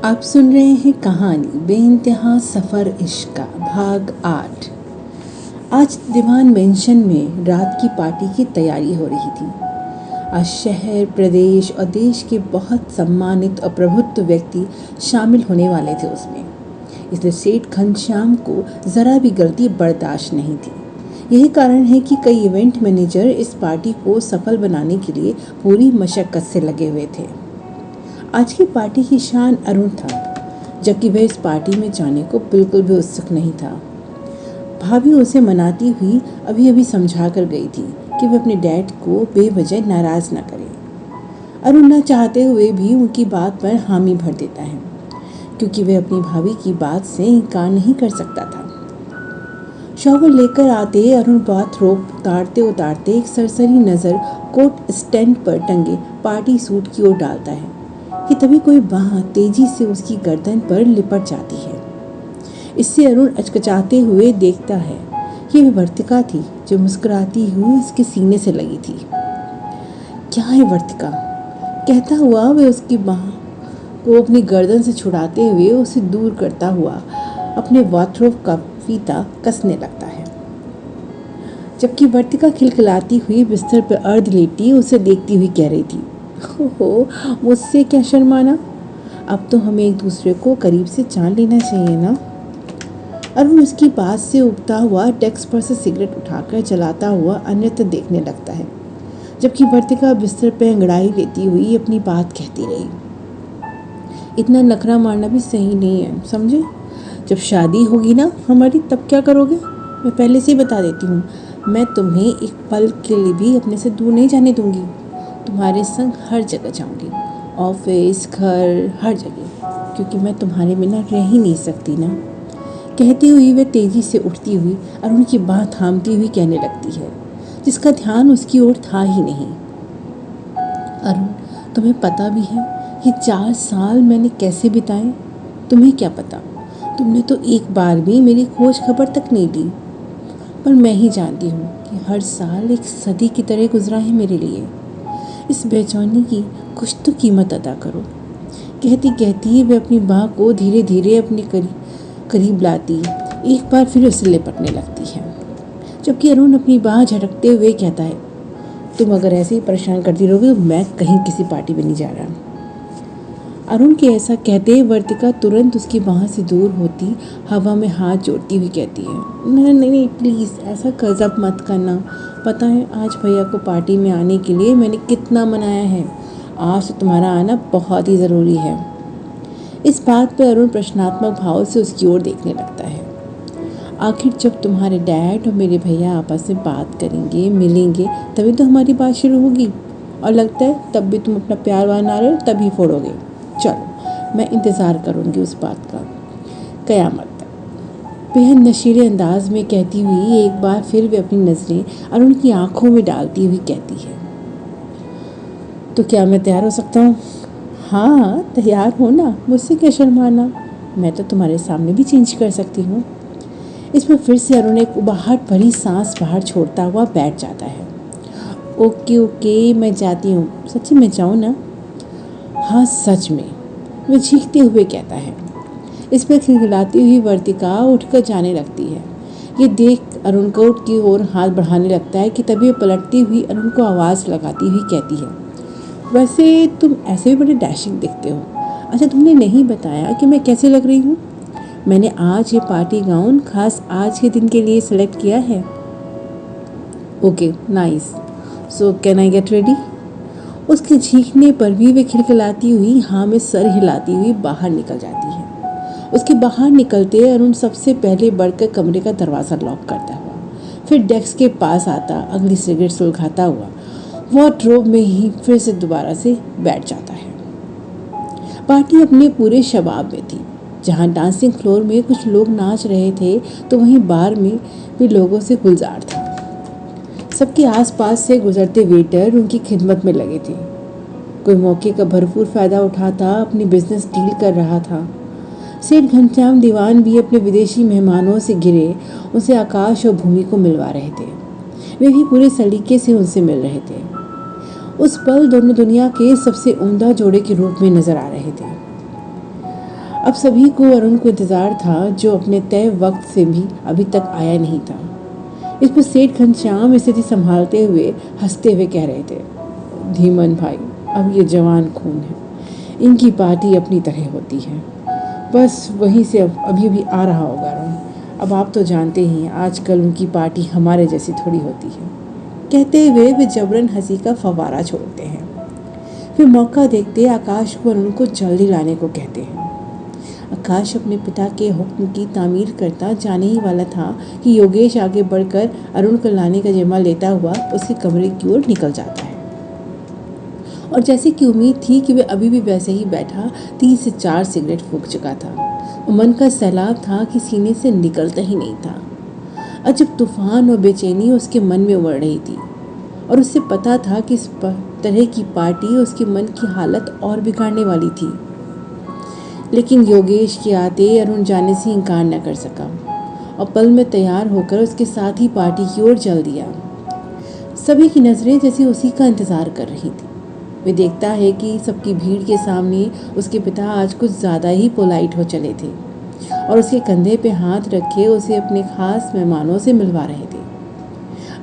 आप सुन रहे हैं कहानी बेइंतहा सफ़र इश्क का भाग 8। आज दीवान मेंशन में रात की पार्टी की तैयारी हो रही थी। आज शहर, प्रदेश और देश के बहुत सम्मानित और प्रबुद्ध व्यक्ति शामिल होने वाले थे उसमें, इसलिए सेठ घनश्याम को ज़रा भी गलती बर्दाश्त नहीं थी। यही कारण है कि कई इवेंट मैनेजर इस पार्टी को सफल बनाने के लिए पूरी मशक्क़त से लगे हुए थे। आज की पार्टी की शान अरुण था, जबकि वह इस पार्टी में जाने को बिल्कुल भी उत्सुक नहीं था। भाभी उसे मनाती हुई अभी अभी समझा कर गई थी कि वह अपने डैड को बेवजह नाराज़ न करे। अरुण न चाहते हुए भी उनकी बात पर हामी भर देता है, क्योंकि वह अपनी भाभी की बात से इनकार नहीं कर सकता था। शॉवर लेकर आते अरुण बाथरोब उतारते एक सरसरी नज़र कोट स्टैंड पर टंगे पार्टी सूट की ओर डालता है कि तभी कोई बाँह तेजी से उसकी गर्दन पर लिपट जाती है। इससे अरुण अचकचाते हुए देखता है कि वह वर्तिका थी, जो मुस्कुराती हुई उसके सीने से लगी थी। क्या है वर्तिका, कहता हुआ वह उसकी बाँह को अपनी गर्दन से छुड़ाते हुए उसे दूर करता हुआ अपने वाथरोब का फीता कसने लगता है, जबकि वर्तिका खिलखिलाती हुई बिस्तर पर अर्ध लेटी उसे देखती हुई कह रही थी, हो मुझसे क्या शर्माना, अब तो हमें एक दूसरे को करीब से जान लेना चाहिए ना। अरुण उसकी बात से उबता हुआ डेस्क पर से सिगरेट उठाकर जलाता हुआ अन्यत्र देखने लगता है, जबकि वर्तिका बिस्तर पर अंगड़ाई लेती हुई अपनी बात कहती रही। इतना नखरा मारना भी सही नहीं है, समझे। जब शादी होगी ना हमारी, तब क्या करोगे, मैं पहले से ही बता देती हूँ। मैं तुम्हें एक पल के लिए भी अपने से दूर नहीं जाने दूंगी। तुम्हारे संग हर जगह जाऊंगी, ऑफिस, घर, हर जगह, क्योंकि मैं तुम्हारे बिना रह ही नहीं सकती ना। कहती हुई वह तेजी से उठती हुई अरुण की बाह थामती हुई कहने लगती है, जिसका ध्यान उसकी ओर था ही नहीं। अरुण, तुम्हें पता भी है कि 4 साल मैंने कैसे बिताए? तुम्हें क्या पता, तुमने तो एक बार भी मेरी खोज खबर तक नहीं ली। पर मैं ही जानती हूँ कि हर साल एक सदी की तरह गुजरा है मेरे लिए। इस बेचैनी की कुछ तो कीमत अदा करो। कहती कहती वह अपनी बाह को धीरे धीरे अपने करीब लाती एक बार फिर उसे लिपटने लगती है, जबकि अरुण अपनी बाह झटकते हुए कहता है, तुम अगर ऐसे ही परेशान करती रहोगे तो मैं कहीं किसी पार्टी में नहीं जा रहा। अरुण के ऐसा कहते वर्तिका तुरंत उसकी बाह से दूर होती हवा में हाथ जोड़ती हुई कहती है, नहीं नहीं प्लीज़ ऐसा गजब मत करना। पता है आज भैया को पार्टी में आने के लिए मैंने कितना मनाया है। आज तो तुम्हारा आना बहुत ही ज़रूरी है। इस बात पर अरुण प्रश्नात्मक भाव से उसकी ओर देखने लगता है। आखिर जब तुम्हारे डैड और मेरे भैया आपस में बात करेंगे, मिलेंगे, तभी तो हमारी बात शुरू होगी। और लगता है तब भी तुम अपना प्यार वाला नारियल तभी फोड़ोगे। चलो मैं इंतज़ार करूँगी उस बात का, क़यामत तक। बेहद नशीले अंदाज में कहती हुई एक बार फिर वे अपनी नज़रें अरुण की आंखों में डालती हुई कहती है, तो क्या मैं तैयार हो सकता हूँ? हाँ तैयार हो ना, मुझसे क्या शर्माना, मैं तो तुम्हारे सामने भी चेंज कर सकती हूँ। इस पर फिर से अरुण एक उबाहट भरी सांस बाहर छोड़ता हुआ बैठ जाता है। ओके मैं जाती हूँ, सच्ची में जाऊँ ना? हाँ सच में, वह चीखते हुए कहता है। इस पर खिलखिलाती हुई वर्तिका उठकर जाने लगती है। ये देख अरुण को की ओर हाथ बढ़ाने लगता है कि तभी वह पलटती हुई अरुण को आवाज़ लगाती हुई कहती है, वैसे तुम ऐसे भी बड़े डैशिंग दिखते हो। अच्छा तुमने नहीं बताया कि मैं कैसे लग रही हूँ। मैंने आज ये पार्टी गाउन खास आज के दिन के लिए सेलेक्ट किया है। Okay nice, so can I get ready? उसके चीखने पर भी वे खिलखिलाती हुई हाँ में सर हिलाती हुई बाहर निकल जाती है। उसके बाहर निकलते अरुण सबसे पहले बढ़कर कमरे का दरवाज़ा लॉक करता हुआ, फिर डेस्क के पास आता अगली सिगरेट सुलगाता हुआ वार्डरोब में ही फिर से दोबारा से बैठ जाता है। पार्टी अपने पूरे शबाब में थी। जहाँ डांसिंग फ्लोर में कुछ लोग नाच रहे थे, तो वहीं बार में भी लोगों से गुलजार था। सबके आसपास से गुजरते वेटर उनकी खिदमत में लगे थे। कोई मौके का भरपूर फ़ायदा उठाता अपनी बिजनेस डील कर रहा था। सेठ घनश्याम दीवान भी अपने विदेशी मेहमानों से घिरे उनसे आकाश और भूमि को मिलवा रहे थे। वे भी पूरे सलीके से उनसे मिल रहे थे। उस पल दोनों दुनिया के सबसे उम्दा जोड़े के रूप में नजर आ रहे थे। अब सभी को अरुण को इंतज़ार था, जो अपने तय वक्त से भी अभी तक आया नहीं था। इस पर सेठ घनश्याम स्थिति संभालते हुए हंसते हुए कह रहे थे, धीमन भाई, अब ये जवान खून है, इनकी पार्टी अपनी तरह होती है। बस वहीं से अभी भी आ रहा होगा अरुण। अब आप तो जानते ही हैं, आजकल उनकी पार्टी हमारे जैसी थोड़ी होती है। कहते हुए वे जबरन हंसी का फव्वारा छोड़ते हैं। फिर मौका देखते आकाश को अरुण को जल्दी लाने को कहते हैं। आकाश अपने पिता के हुक्म की तामीर करता जाने ही वाला था कि योगेश आगे बढ़कर अरुण को लाने का जिम्मा लेता हुआ उसके कमरे की ओर निकल जाता है। और जैसे कि उम्मीद थी कि वह अभी भी वैसे ही बैठा 3 से 4 सिगरेट फूंक चुका था। मन का सैलाब था कि सीने से निकलता ही नहीं था। अजब तूफान और बेचैनी उसके मन में उमड़ रही थी और उससे पता था कि इस तरह की पार्टी उसके मन की हालत और बिगाड़ने वाली थी। लेकिन योगेश के आते अरुण जाने से इनकार न कर सका और पल में तैयार होकर उसके साथ ही पार्टी की ओर चल दिया। सभी की नज़रें जैसे उसी का इंतज़ार कर रही थी। वे देखता है कि सबकी भीड़ के सामने उसके पिता आज कुछ ज़्यादा ही पोलाइट हो चले थे और उसके कंधे पे हाथ रखे उसे अपने खास मेहमानों से मिलवा रहे थे।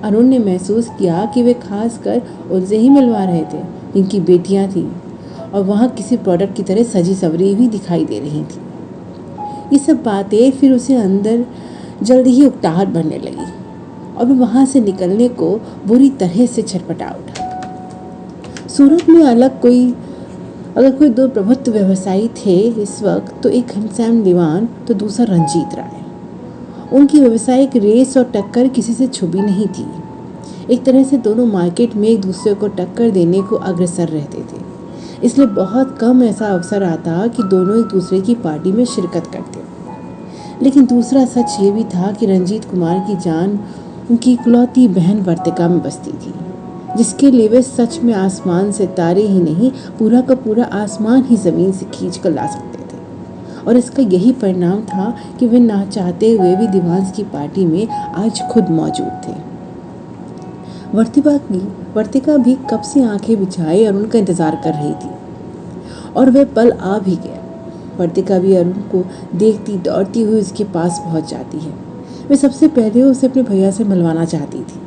अरुण ने महसूस किया कि वे खास कर उनसे ही मिलवा रहे थे जिनकी बेटियां थीं और वहाँ किसी प्रोडक्ट की तरह सजी सवरी भी दिखाई दे रही थी। ये सब बातें फिर उसे अंदर जल्दी ही उकताहट बनने लगी और वह वहाँ से निकलने को बुरी तरह से छटपटा उठा। सूरत में अगर कोई 2 प्रभुत्व व्यवसायी थे इस वक्त, तो एक घनश्याम दीवान तो दूसरा रंजीत राय। उनकी व्यवसायिक रेस और टक्कर किसी से छुपी नहीं थी। एक तरह से दोनों मार्केट में एक दूसरे को टक्कर देने को अग्रसर रहते थे, इसलिए बहुत कम ऐसा अवसर आता कि दोनों एक दूसरे की पार्टी में शिरकत करते। लेकिन दूसरा सच ये भी था कि रंजीत कुमार की जान उनकी इकलौती बहन वर्तिका में बसती थी, जिसके लिए वे सच में आसमान से तारे ही नहीं, पूरा का पूरा आसमान ही ज़मीन से खींच कर ला सकते थे। और इसका यही परिणाम था कि वे ना चाहते हुए भी दीवान की पार्टी में आज खुद मौजूद थे। वर्तिका भी कब से आंखें बिछाए और उनका इंतज़ार कर रही थी और वह पल आ भी गया। वर्तिका भी अरुण को देखती दौड़ती हुई उसके पास पहुंच जाती है। वह सबसे पहले उसे अपने भैया से मिलवाना चाहती थी,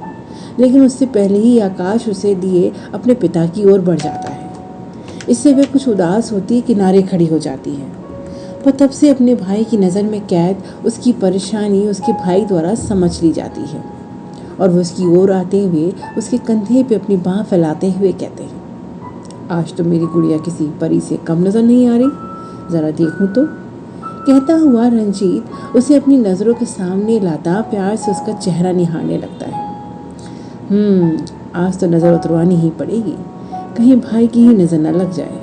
लेकिन उससे पहले ही आकाश उसे दिए अपने पिता की ओर बढ़ जाता है। इससे वह कुछ उदास होती किनारे खड़ी हो जाती है, पर तब से अपने भाई की नज़र में कैद उसकी परेशानी उसके भाई द्वारा समझ ली जाती है और वह उसकी ओर आते हुए उसके कंधे पे अपनी बाँह फैलाते हुए कहते हैं, आज तो मेरी गुड़िया किसी परी से कम नज़र नहीं आ रही, ज़रा देखूं तो। कहता हुआ रंजीत उसे अपनी नज़रों के सामने लाता प्यार से उसका चेहरा निहारने लगता है। आज तो नज़र उतरवानी ही पड़ेगी, कहीं भाई की ही नज़र न लग जाए।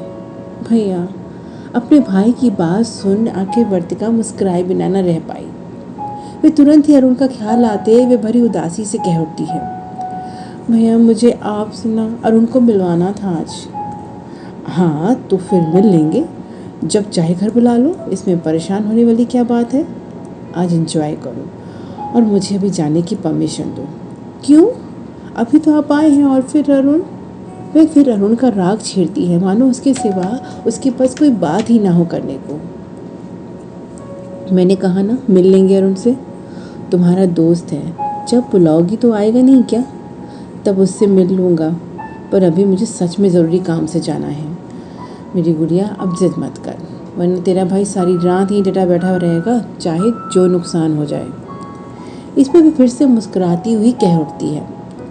भैया। अपने भाई की बात सुन आखिर वर्तिका मुस्कुराए बिना न रह पाई। वे तुरंत ही अरुण का ख्याल आते वे भरी उदासी से कह उठती है, भैया मुझे आपसे ना अरुण को मिलवाना था आज। हाँ तो फिर मिल लेंगे, जब चाहे घर बुला लो, इसमें परेशान होने वाली क्या बात है। आज एंजॉय करो और मुझे अभी जाने की परमिशन दो। क्यों? अभी तो आप आए हैं और फिर अरुण? वे फिर अरुण का राग छेड़ती है, मानो उसके सिवा उसके पास कोई बात ही ना हो करने को। मैंने कहा ना मिल लेंगे अरुण से, तुम्हारा दोस्त है, जब बुलाओगी तो आएगा नहीं क्या? तब उससे मिल लूँगा, पर अभी मुझे सच में ज़रूरी काम से जाना है। मेरी गुड़िया अब जिद मत कर, वरना तेरा भाई सारी रात ही डटा बैठा रहेगा, चाहे जो नुकसान हो जाए। इस पर भी फिर से मुस्कुराती हुई कह उठती है,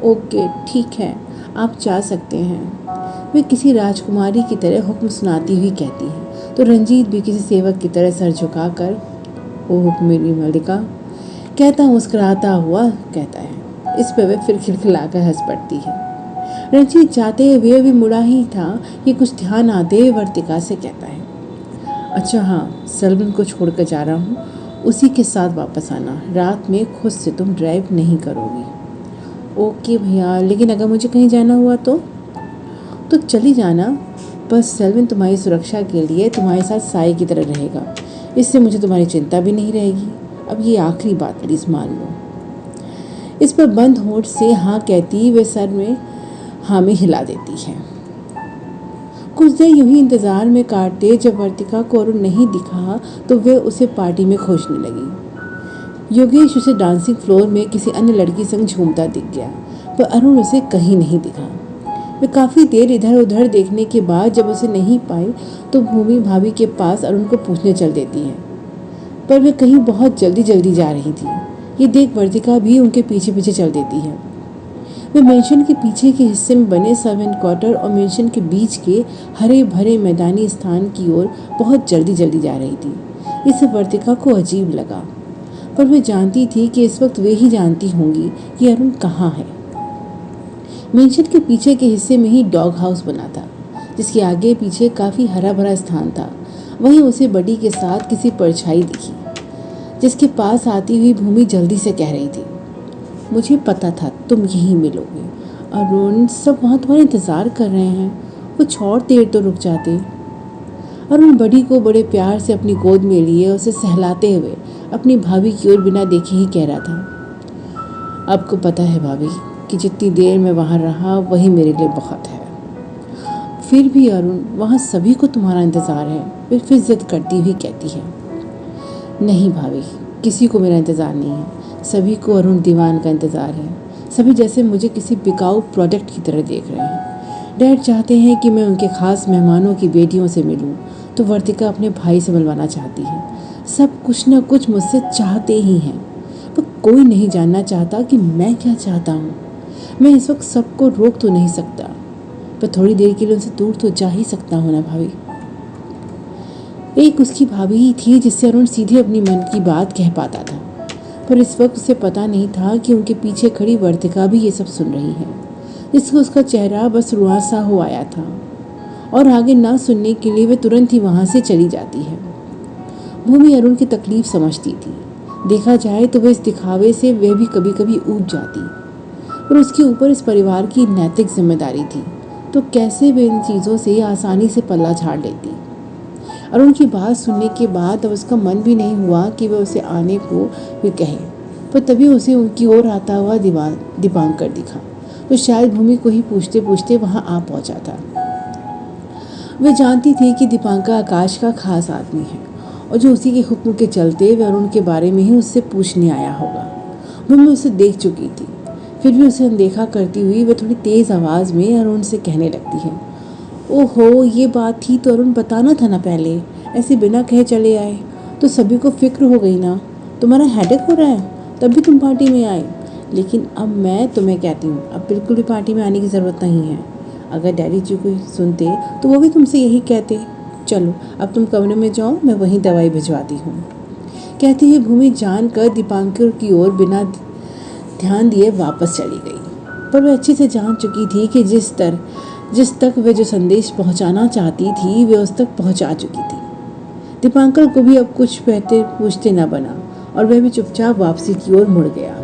ओके ठीक है, आप जा सकते हैं। वे किसी राजकुमारी की तरह हुक्म सुनाती हुई कहती है, तो रंजीत भी किसी सेवक की तरह सर झुकाकर, ओ हुक्म मेरी मलिका, कहता मुस्कुराता हुआ कहता है। इस पर वह फिर खिलखिलाकर हंस पड़ती है। रंजीत जाते हुए भी मुड़ा ही था कि कुछ ध्यान आते हुए वर्तिका से कहता है, अच्छा हाँ, सेल्विन को छोड़कर जा रहा हूँ, उसी के साथ वापस आना, रात में खुद से तुम ड्राइव नहीं करोगी। ओके भैया, लेकिन अगर मुझे कहीं जाना हुआ तो चली जाना, बस सेल्विन तुम्हारी सुरक्षा के लिए तुम्हारे साथ साई की तरह रहेगा, इससे मुझे तुम्हारी चिंता भी नहीं रहेगी। अब ये आखिरी बात प्लीज़ मान लो। इस पर बंद होठ से हाँ कहती वे सर में हाँ में हिला देती है। कुछ देर यूं ही इंतज़ार में काटते, जब वर्तिका को अरुण नहीं दिखा तो वे उसे पार्टी में खोजने लगी। योगेश उसे डांसिंग फ्लोर में किसी अन्य लड़की संग झूमता दिख गया, पर अरुण उसे कहीं नहीं दिखा। वे काफ़ी देर इधर उधर देखने के बाद जब उसे नहीं पाई तो भूमि भाभी के पास अरुण को पूछने चल देती है, पर वे कहीं बहुत जल्दी जल्दी जा रही थी। ये देख वर्तिका भी उनके पीछे पीछे चल देती है। वे मेंशन के पीछे के हिस्से में बने सर्वेंट क्वार्टर और मेंशन के बीच के हरे भरे मैदानी स्थान की ओर बहुत जल्दी जल्दी जा रही थी। इसे वर्तिका को अजीब लगा, पर वे जानती थी कि इस वक्त वे ही जानती होंगी कि अरुण कहाँ है। मेंशन के पीछे के हिस्से में ही डॉग हाउस बना था, जिसके आगे पीछे काफ़ी हरा भरा स्थान था। वहीं उसे बडी के साथ किसी परछाई दिखी, जिसके पास आती हुई भूमि जल्दी से कह रही थी, मुझे पता था तुम यहीं मिलोगे अरुण, सब वहाँ तुम्हारा इंतज़ार कर रहे हैं, कुछ और देर तो रुक जाते। अरुण बडी को बड़े प्यार से अपनी गोद में लिए उसे सहलाते हुए अपनी भाभी की ओर बिना देखे ही कह रहा था, आपको पता है भाभी कि जितनी देर मैं वहाँ रहा वही मेरे लिए बहुत है। फिर भी अरुण, वहाँ सभी को तुम्हारा इंतज़ार है। फिर जिद करती हुई कहती है, नहीं भाभी, किसी को मेरा इंतज़ार नहीं है, सभी को अरुण दीवान का इंतज़ार है। सभी जैसे मुझे किसी बिकाऊ प्रोडक्ट की तरह देख रहे हैं। डैड चाहते हैं कि मैं उनके ख़ास मेहमानों की बेटियों से मिलूं, तो वर्तिका अपने भाई से मिलवाना चाहती है। सब कुछ न कुछ मुझसे चाहते ही हैं, पर कोई नहीं जानना चाहता कि मैं क्या चाहता हूँ। मैं इस वक्त सबको रोक तो नहीं सकता, पर थोड़ी देर के लिए उनसे दूर तो जा ही सकता हूँ ना भाभी। एक उसकी भाभी ही थी जिससे अरुण सीधे अपनी मन की बात कह पाता था, पर इस वक्त उसे पता नहीं था कि उनके पीछे खड़ी वर्तिका भी ये सब सुन रही है, जिसको उसका चेहरा बस रुआसा हो आया था और आगे ना सुनने के लिए वे तुरंत ही वहाँ से चली जाती है। भूमि अरुण की तकलीफ समझती थी। देखा जाए तो वह इस दिखावे से वह भी कभी कभी ऊब जाती, पर उसके ऊपर इस परिवार की नैतिक जिम्मेदारी थी, तो कैसे वे इन चीज़ों से आसानी से पल्ला झाड़ लेती। अरुण की बात सुनने के बाद अब उसका मन भी नहीं हुआ कि वह उसे आने को वे कहे, पर तभी उसे उनकी ओर आता हुआ दीपांकर दिखा, तो शायद भूमि को ही पूछते पूछते वहाँ आ पहुँचा था। वे जानती थी कि दीपांकर आकाश का खास आदमी है और जो उसी के हुक्म के चलते वे अरुण के बारे में ही उससे पूछने आया होगा। भूमि उसे देख चुकी थी, फिर भी उसे अनदेखा करती हुई वह थोड़ी तेज़ आवाज़ में अरुण से कहने लगती है, ओहो, ये बात थी तो अरुण बताना था ना पहले, ऐसे बिना कहे चले आए तो सभी को फिक्र हो गई ना। तुम्हारा हेडेक हो रहा है तब भी तुम पार्टी में आए, लेकिन अब मैं तुम्हें कहती हूँ, अब बिल्कुल भी पार्टी में आने की ज़रूरत नहीं है। अगर डैडी जी को सुनते तो वो भी तुमसे यही कहते। चलो अब तुम कमरे में जाओ, मैं वहीं दवाई भिजवाती हूँ। कहती हुई भूमि जानकर दीपांकर की ओर बिना ध्यान दिए वापस चली गई, पर वह अच्छी से जान चुकी थी कि जिस तक वे जो संदेश पहुंचाना चाहती थी वे उस तक पहुंचा चुकी थी। दीपांकर को भी अब कुछ पूछते न बना और वह भी चुपचाप वापसी की ओर मुड़ गया।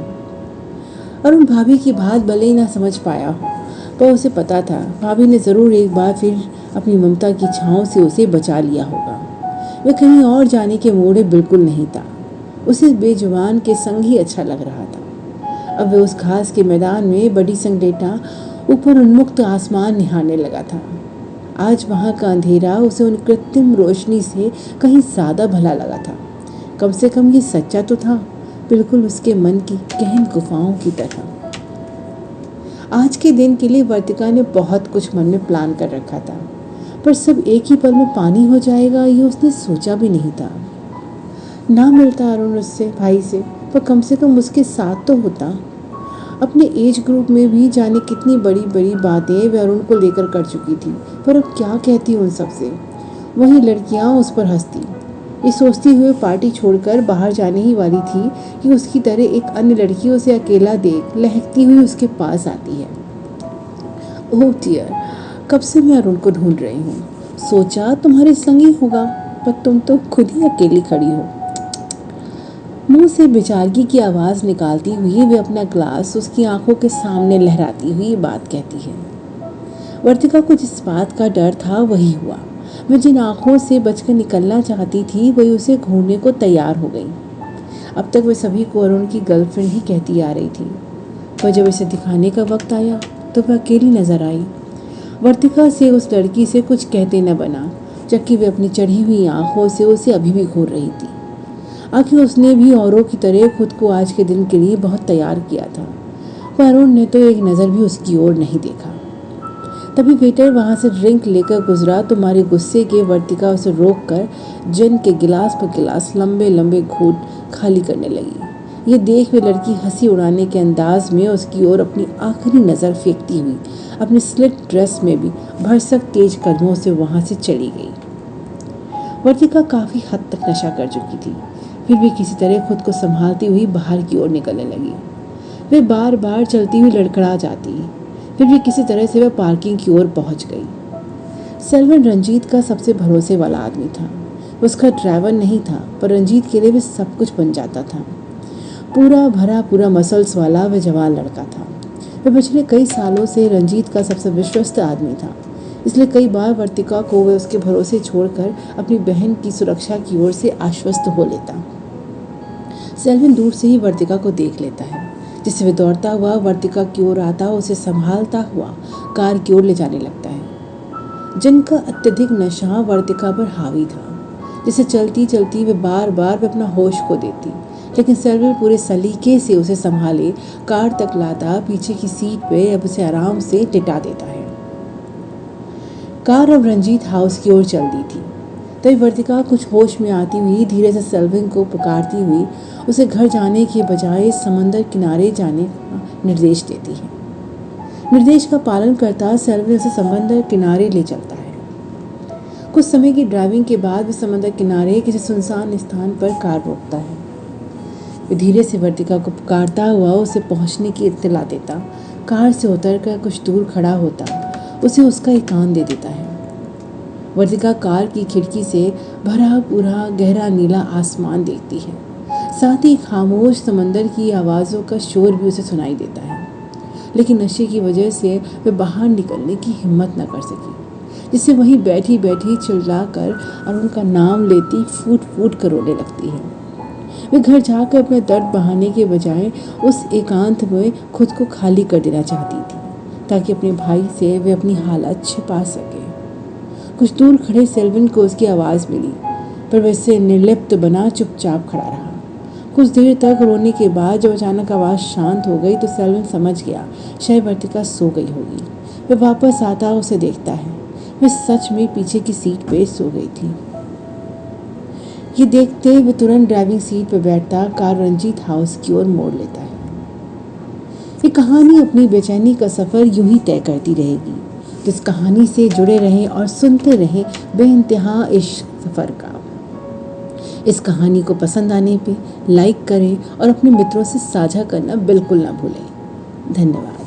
अरुण भाभी की बात भले ही ना समझ पाया हो, पर उसे पता था भाभी ने ज़रूर एक बार फिर अपनी ममता की छाँव से उसे बचा लिया होगा। वह कहीं और जाने के मूड में बिल्कुल नहीं था, उसे बेजुबान के संग ही अच्छा लग रहा था। अब वह उस घास के मैदान में बड़ी संग लेटा ऊपर उन्मुक्त आसमान निहारने लगा था। आज वहाँ का अंधेरा उसे उन कृत्रिम रोशनी से कहीं ज़्यादा भला लगा था। कम से कम ये सच्चा तो था, बिल्कुल उसके मन की गहन गुफाओं की तरह। आज के दिन के लिए वर्तिका ने बहुत कुछ मन में प्लान कर रखा था, पर सब एक ही पल में पानी हो जाएगा ये उसने सोचा भी नहीं था। ना मिलता अरुण उससे, भाई से, पर कम से कम उसके साथ तो होता। अपने एज ग्रुप में भी जाने कितनी बड़ी बड़ी बातें वह अरुण को लेकर कर चुकी थी, पर अब क्या कहती उन सबसे। वही लड़कियां उस पर हंसती। ये सोचती हुए पार्टी छोड़कर बाहर जाने ही वाली थी कि उसकी तरह एक अन्य लड़की उसे अकेला देख लहकती हुई उसके पास आती है। ओह डियर, कब से मैं अरुण को ढूंढ रही हूँ। सोचा तुम्हारे संग ही होगा, पर तुम तो खुद ही अकेली खड़ी हो। मुंह से बेचारगी की आवाज़ निकालती हुई वे अपना ग्लास उसकी आंखों के सामने लहराती हुई ये बात कहती है। वर्तिका को जिस बात का डर था वही हुआ। वह जिन आंखों से बचकर निकलना चाहती थी वही उसे घूरने को तैयार हो गई। अब तक वह सभी को अरुण की गर्लफ्रेंड ही कहती आ रही थी, पर जब इसे दिखाने का वक्त आया तो वह अकेली नजर आई। वर्तिका से उस लड़की से कुछ कहते न बना, जबकि वे अपनी चढ़ी हुई आंखों से उसे अभी भी घूर रही थी। आखिर उसने भी औरों की तरह खुद को आज के दिन के लिए बहुत तैयार किया था, पर अरुण ने तो एक नज़र भी उसकी ओर नहीं देखा। तभी वेटर वहाँ से ड्रिंक लेकर गुजरा तो मारे गुस्से के वर्तिका उसे रोककर जिन के गिलास पर गिलास लंबे लंबे घूंट खाली करने लगी। ये देख वे लड़की हंसी उड़ाने के अंदाज में उसकी ओर अपनी आखिरी नज़र फेंकती हुई अपनी स्लिट ड्रेस में भी भरसक तेज कदमों से वहाँ से चली गई। वर्तिका काफ़ी हद तक नशा कर चुकी थी, फिर भी किसी तरह खुद को संभालती हुई बाहर की ओर निकलने लगी। वे बार बार चलती हुई लड़खड़ा जाती, फिर भी किसी तरह से वह पार्किंग की ओर पहुंच गई। सेल्वन रंजीत का सबसे भरोसे वाला आदमी था। उसका ड्राइवर नहीं था, पर रंजीत के लिए वह सब कुछ बन जाता था। पूरा भरा पूरा मसल्स वाला वह जवान लड़का था। वह पिछले कई सालों से रंजीत का सबसे विश्वस्त आदमी था, इसलिए कई बार वर्तिका को वह उसके भरोसे छोड़कर अपनी बहन की सुरक्षा की ओर से आश्वस्त हो लेता। सेल्विन दूर से ही वर्तिका को देख लेता है, जिससे वह दौड़ता हुआ वर्तिका की ओर आता, उसे संभालता हुआ कार की ओर ले जाने लगता है। जिनका अत्यधिक नशा वर्तिका पर हावी था, जिसे चलती चलती वे बार बार अपना होश खो देती, लेकिन सेल्विन पूरे सलीके से उसे संभाले कार तक लाता, पीछे की सीट पे अब उसे आराम से टिटा देता है। कार अब रंजीत हाउस की ओर चल दी थी। तभी वर्तिका कुछ होश में आती हुई धीरे से सेल्विन को पुकारती हुई उसे घर जाने के बजाय समंदर किनारे जाने का निर्देश देती है। निर्देश का पालन करता सेल्विन उसे समंदर किनारे ले चलता है। कुछ समय की ड्राइविंग के बाद वह समंदर किनारे किसी सुनसान स्थान पर कार रोकता है। वह धीरे से वर्तिका को पुकारता हुआ उसे पहुंचने की इत्तला देता, कार से उतरकर कुछ दूर खड़ा होता, उसे उसका एकांत दे देता है। वर्तिका कार की खिड़की से भरा पूरा गहरा नीला आसमान देखती है, साथ ही खामोश समंदर की आवाज़ों का शोर भी उसे सुनाई देता है, लेकिन नशे की वजह से वह बाहर निकलने की हिम्मत न कर सकी, जिससे वहीं बैठी बैठी चिल्लाकर और उनका नाम लेती फूट फूट कर रोने लगती है। वह घर जाकर अपने दर्द बहाने के बजाय उस एकांत में खुद को खाली कर देना चाहती थी, ताकि अपने भाई से वे अपनी हालत छिपा सके। कुछ दूर खड़े सेल्विन को उसकी आवाज़ मिली, पर वह इससे निर्लिप्त बना चुपचाप खड़ा रहा। कुछ देर तक रोने के बाद जब अचानक आवाज़ शांत हो गई तो सेल्विन समझ गया शायद वर्तिका सो गई होगी। वह वापस आता उसे देखता है, वह सच में पीछे की सीट पे सो गई थी। ये देखते वह तुरंत ड्राइविंग सीट पर बैठता कार रंजीत हाउस की ओर मोड़ लेता है। ये कहानी अपनी बेचैनी का सफ़र यूं ही तय करती रहेगी। तो इस कहानी से जुड़े रहें और सुनते रहें बेइंतहा इश्क सफ़र का। इस कहानी को पसंद आने पे लाइक करें और अपने मित्रों से साझा करना बिल्कुल ना भूलें। धन्यवाद।